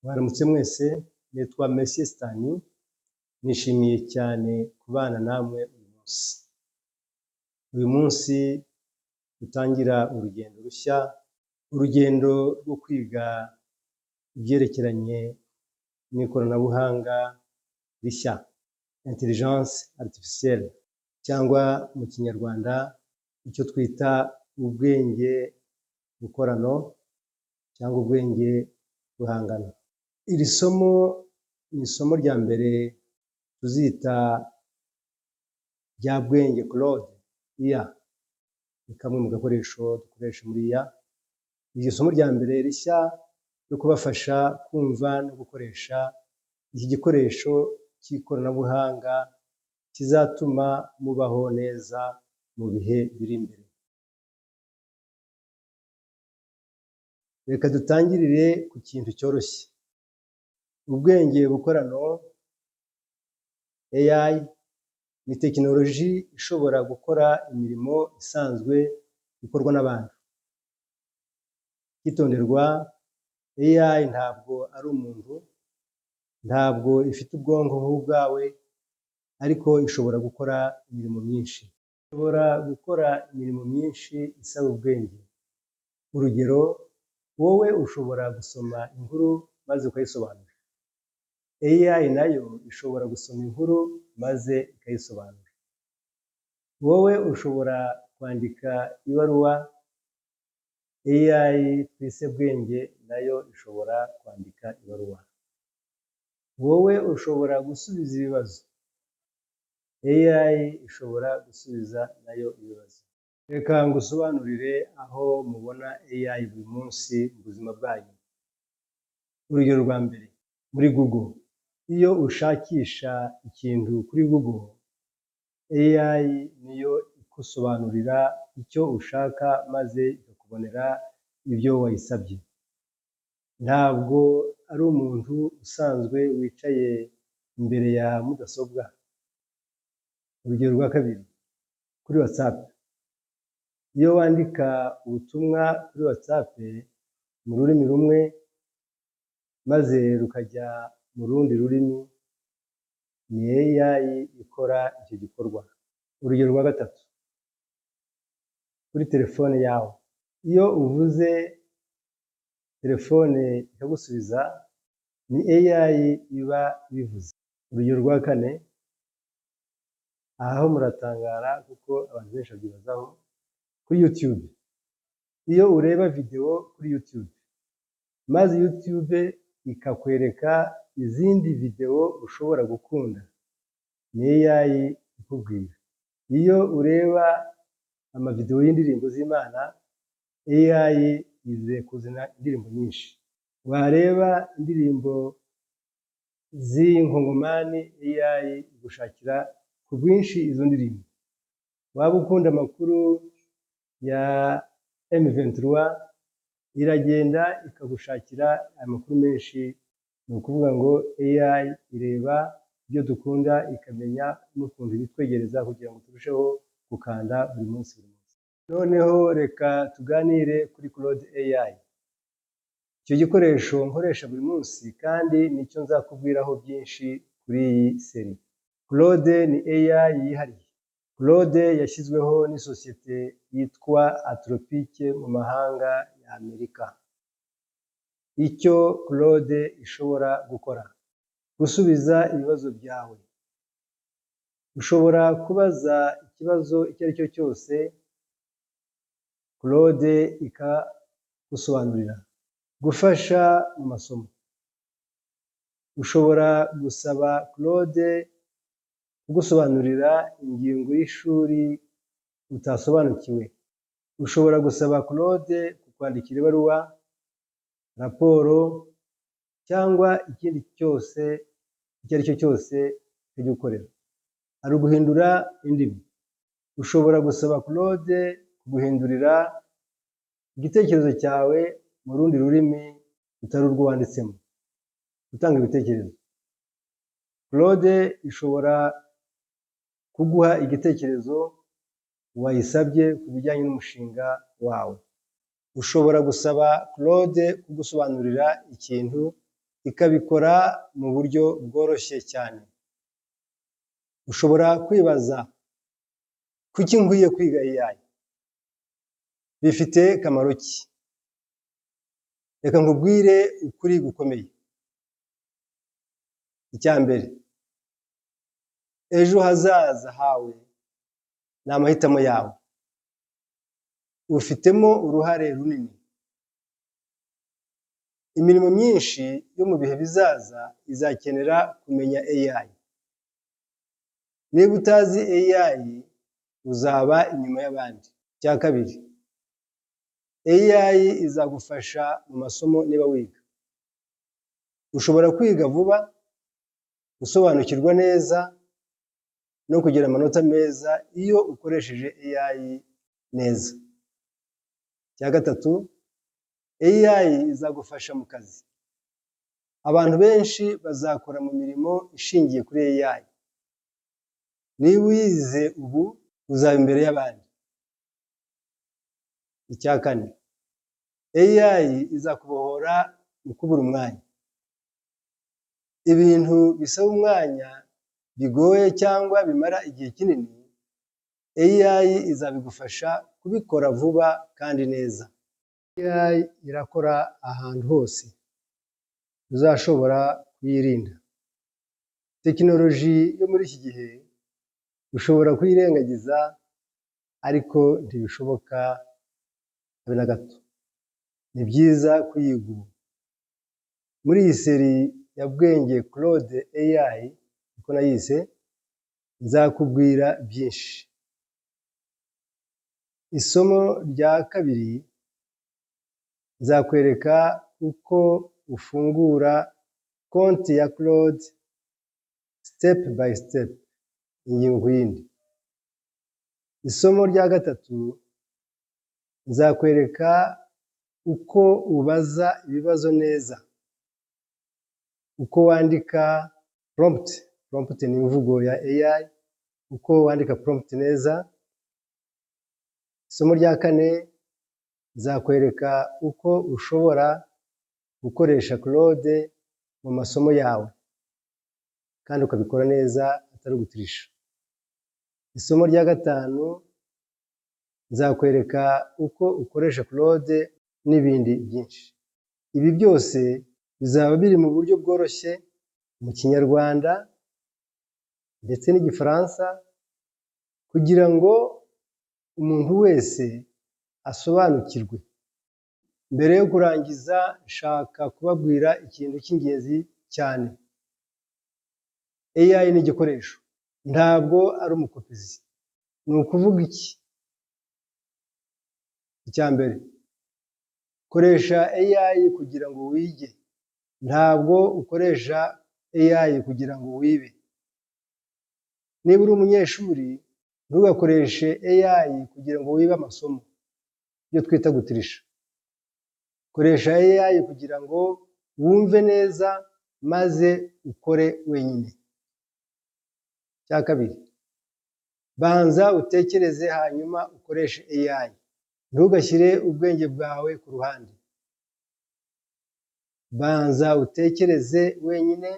Mwaramutse mwese, nitwa Messier Stanley, nishimiye cyane kubana namwe uyu munsi. Uyu munsi dutangira urugendo rushya, urugendo rwo kwiga ibyerekeranye n'ikoranabuhanga rishya, intelligence artificielle, cyangwa mu kinyarwanda icyo twita ubwenge bukorano cyangwa ubwenge buhangano. Iri somo ni isomo rya mbere tuzita rya bwenge Claude IA, ni kamwe mu gakoresho dukoresha muri IA. Iryo somo rya mbere rishya ryo kubafasha kumva no gukoresha iki gikoresho cy'ikoranabuhanga kizatuma mubaho neza mu bihe biri imbere. Reka dutangirire ku kintu cyoroshye. Ubwenge bukorano AI ni tekinoloji ishobora gukora imirimo isanzwe ikorwa n'abantu. Icyitonderwa, AI ntabwo ari umuntu, ntabwo ifite ubwonko nk'ubwawe, ariko ishobora gukora imirimo myinshi. Ishobora gukora imirimo myinshi isaba ubwenge. Urugero, wowe ushobora gusoma inkuru maze ukayisobanura. AI nayo ishobora gusoma inkuru maze ikayisobanura. Wowe ushobora kwandika ibaruwa, AI twise bwenge nayo ishobora kwandika ibaruwa. Wowe ushobora gusubiza ibibazo, AI ishobora gusubiza nayo ibibazo. Reka ngusobanurire aho mubona AI buri munsi mu buzima bwanyu. Urugero rwa mbere, muri Google. Iyo ushakisha ikintu kuri Google, AI niyo ikusobanurira icyo ushaka maze ikakubonera ibyo wayisabye. Ntabwo ari umuntu usanzwe wicaye imbere ya mudasobwa. Urugero rwa kabiri, kuri WhatsApp. Iyo wandika ubutumwa kuri WhatsApp mu rurimi rumwe maze rukajya mu rundi rurimi, ni AI ikora icyo gikorwa. Urugero rwa gatatu, kuri telefone yawe. Iyo uvuze telefone ikagusubiza, ni AI iba ibivuze. Urugero rwa kane, aho muratangara kuko abantu benshi babyibazaho, kuri YouTube. Iyo ureba video kuri YouTube, maze YouTube ikakwereka izindi video ushobora gukunda, ni AI ikubwira. Iyo ureba amavideo y'indirimbo z'Imana, AI ize kuzana indirimbo nyinshi. Wareba indirimbo z'inkongomani, AI igushakira ku bwinshi izo ndirimbo. Waba ukunda amakuru ya M23, iragenda ikagushakira amakuru menshi. Ni ukuvuga ngo AI ireba ibyo dukunda, ikamenya n'ukuntu ibitwegereza kugira ngo turusheho gukanda buri munsi buri munsi. Noneho reka tuganire kuri Claude AI. Icyo gikoresho nkoresha buri munsi kandi nicyo nzakubwiraho byinshi kuri iyi seri. Claude ni AI yihariye. Claude yashyizweho n'isosiyete yitwa Anthropic mu mahanga ya Amerika. Icyo Claude ishobora gukora: gusubiza ibibazo byawe. Ushobora kubaza ikibazo icyo ari cyo cyose, Claude ikagusobanurira. Gufasha mu masomo. Ushobora gusaba Claude kugusobanurira ingingo y'ishuri utasobanukiwe. Ushobora gusaba Claude kukwandikira ibaruwa, raporo, cyangwa ikindi cyose icyo ari cyo cyose kigukorera. Ari uguhindura indimi. Ushobora gusaba Claude kuguhindurira igitekerezo cyawe mu rundi rurimi rutari urwo wanditsemo. Gutanga ibitekerezo. Claude ishobora kuguha igitekerezo wayisabye ku bijyanye n'umushinga wawe. Ushobora gusaba Claude kugusobanurira ikintu ikabikora mu buryo bworoshye cyane. Ushobora kwibaza kuki nkwiye kwiga AI? Bifite kamaro ki? Reka nkubwire ukuri gukomeye. Icya mbere, ejo hazaza hawe ni amahitamo yawe. Ufitemo uruhare runini. Imirimo myinshi yo mu bihe bizaza izakenera kumenya AI. Niba utazi AI, uzaba inyuma y'abandi. Icya kabiri, AI izagufasha mu masomo niba wiga. Ushobora kwiga vuba, gusobanukirwa neza no kugira amanota meza iyo ukoresheje AI neza. Icya gatatu, AI izagufasha mu kazi. Abantu benshi bazakora mu mirimo ishingiye kuri AI. Niba uyize ubu, uzaba imbere y'abandi. Icya kane, AI izakubohora mu kubura umwanya. Ibintu bisaba umwanya bigoye cyangwa bimara igihe kinini, AI izabigufasha kubikora vuba kandi neza. AI irakora ahantu hose. Uzashobora kuyirinda. Tekinoloji yo muri iki gihe ushobora kuyirengagiza, ariko ntibishoboka habe na gato. Ni byiza kuyiga ubu. Muri iyi seri ya Bwenge Claude AI, uko nayise, nzakubwira byinshi. Isomo rya kabiri, nzakwereka uko ufungura konti ya Claude step by step, ingingo ku yindi. Isomo rya gatatu, nzakwereka uko ubaza ibibazo neza, uko wandika prompt. Prompt ni imvugo ya AI, uko wandika prompt neza. Isomo rya kane, nzakwereka uko ushobora gukoresha Claude mu masomo yawe kandi ukabikora neza atari ugutirisha. Isomo rya gatanu, nzakwereka uko ukoresha Claude n'ibindi byinshi. Ibi byose bizaba biri mu buryo bworoshye mu Kinyarwanda ndetse n'Igifaransa, kugira ngo umuntu wese asobanukirwe. Mbere yo kurangiza, nshaka kubabwira ikintu cy'ingenzi cyane. AI ni igikoresho, ntabwo ari umukopizi. Ni ukuvuga iki? Icya mbere, koresha AI kugira ngo wige, ntabwo ukoresha AI kugira ngo wibe. Niba uri umunyeshuri, ntugakoreshe AI kugira ngo wibe amasomo, ibyo twita gutirisha. Koresha AI kugira ngo wumve neza maze ukore wenyine. Icya kabiri, banza utekereze hanyuma ukoreshe AI. Ntugashyire ubwenge bwawe ku ruhande. Banza utekereze wenyine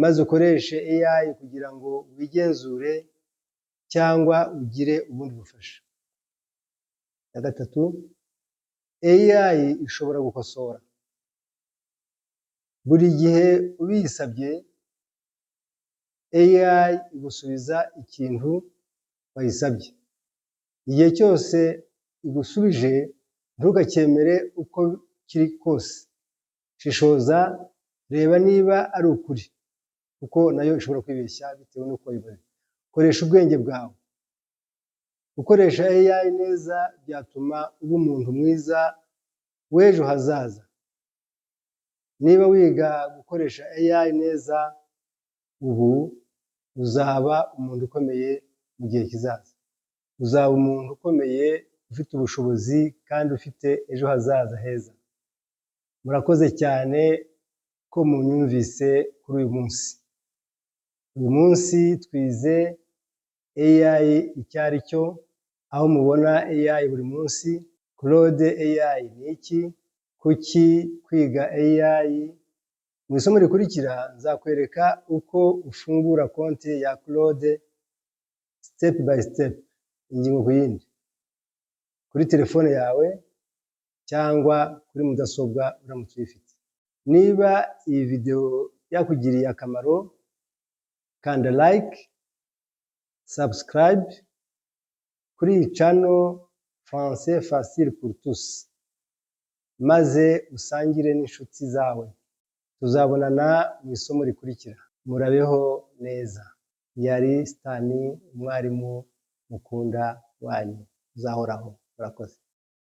maze ukoreshe AI kugira ngo wigenzure cyangwa ugire ubundi bufasha. Icya gatatu, AI ishobora gukosora. Buri gihe ubisabye, AI igusubiza ikintu wayisabye. Igihe cyose igusubije, ntugacyemere uko kiri kose. Shishoza, reba niba ari ukuri, kuko nayo ishobora kwibeshya bitewe n'uko wayibonye. Koresha ubwenge bwawe. Gukoresha AI neza byatuma uba umuntu mwiza w'ejo hazaza. Niba wiga gukoresha AI neza ubu, uzaba umuntu ukomeye mu gihe kizaza. Uzaba umuntu ukomeye, ufite ubushobozi kandi ufite ejo hazaza heza. Murakoze cyane ko munyumvise kuri uyu munsi. Uyu munsi twize AI icyo ari cyo, aho mubona AI buri munsi. Claude AI ni iki? Kuki kwiga AI Mu isomo rikurikira nzakwereka uko ufungura konti ya Claude step by step, ingingo ku yindi, kuri telefone yawe cyangwa kuri mudasobwa uramutse uyifite. Niba iyi video yakugiriye akamaro, kanda like, subscribe kuri iyi channel Français Facile pour tous, maze usangire n'inshuti zawe. Tuzabonana mu isomo rikurikira. Murabeho neza. Yari Stani, umwarimu mukunda wanyu uzahoraho. Murakoze.